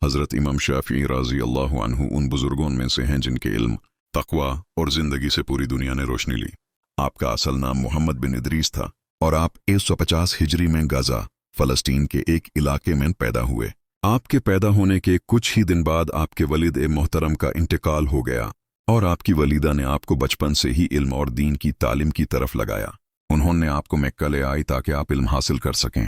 हज़रत इमाम शाफ़ी रज़ी अल्लाह अन्हु उन बुज़ुर्गों में से हैं जिनके इल्म, तक़वा और ज़िंदगी से पूरी दुनिया ने रोशनी ली। आपका असल नाम मोहम्मद बिन इदरीस था और आप 150 हिजरी में गाज़ा, फ़लस्तीन के एक इलाके में पैदा हुए। आपके पैदा होने के कुछ ही दिन बाद आपके वलीद मोहतरम का इंतकाल हो गया और आपकी वलीदा ने आपको बचपन से ही इल्म और दीन की तालीम की तरफ लगाया। उन्होंने आपको मक्का ले आई ताकि आप इल्म हासिल कर सकें।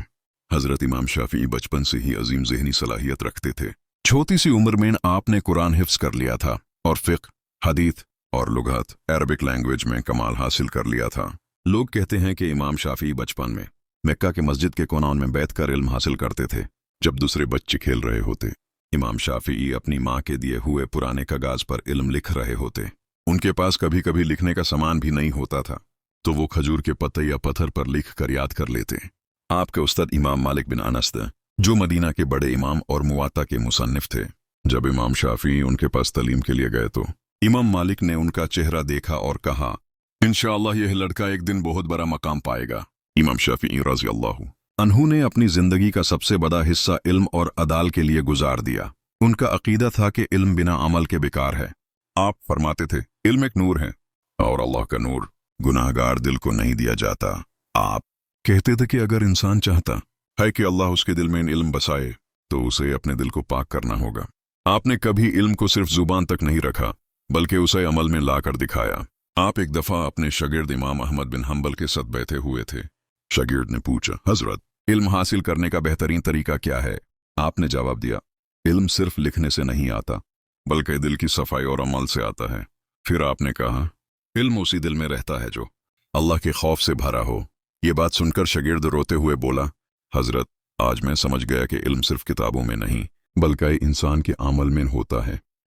हज़रत इमाम शाफ़ी बचपन से ही अजीम ज़हनी सलाहियत रखते थे। छोटी सी उम्र में आपने कुरान हिफ्ज़ कर लिया था और फ़िक़्ह, हदीथ और लुग़त अरबिक लैंग्वेज में कमाल हासिल कर लिया था। लोग कहते हैं कि इमाम शाफ़ी बचपन में मक्का के मस्जिद के कोनान में बैठकर इल्म हासिल करते थे जब दूसरे बच्चे खेल रहे होते। इमाम शाफ़ी अपनी माँ के दिए हुए पुराने कागज़ पर इल्म लिख रहे होते। उनके पास कभी कभी लिखने का सामान भी नहीं होता था तो वो खजूर के पत्ते या पत्थर पर लिख कर याद कर लेते। आपके उस्ताद इमाम मालिक बिन अनस थे, जो मदीना के बड़े इमाम और मुवात्ता के मुसन्निफ थे। जब इमाम शाफ़ी उनके पास तालीम के लिए गए तो इमाम मालिक ने उनका चेहरा देखा और कहा, इंशाअल्लाह यह लड़का एक दिन बहुत बड़ा मकाम पाएगा। इमाम शाफ़ी रज़ी अल्लाह अन्हु ने अपनी ज़िंदगी का सबसे बड़ा हिस्सा इल्म और अदाल के लिए गुजार दिया। उनका अकीदा था कि इल्म बिना अमल के बेकार है। आप फरमाते थे, इल्म एक नूर है और अल्लाह का नूर गुनाहगार दिल को नहीं दिया जाता। आप कहते थे कि अगर इंसान चाहता है कि अल्लाह उसके दिल में इल्म बसाए तो उसे अपने दिल को पाक करना होगा। आपने कभी इल्म को सिर्फ जुबान तक नहीं रखा बल्कि उसे अमल में ला कर दिखाया। आप एक दफ़ा अपने शागिर्द इमाम अहमद बिन हंबल के साथ बैठे हुए थे। शागिर्द ने पूछा, हज़रत इल्म हासिल करने का बेहतरीन तरीका क्या है? आपने जवाब दिया, इल्म सिर्फ लिखने से नहीं आता बल्कि दिल की सफाई और अमल से आता है। फिर आपने कहा, इल्म उसी दिल में रहता है जो अल्लाह के खौफ से भरा हो। ये बात सुनकर शागिर्द रोते हुए बोला, हज़रत आज मैं समझ गया कि इल्म सिर्फ किताबों में नहीं बल्कि इंसान के अमल में होता है।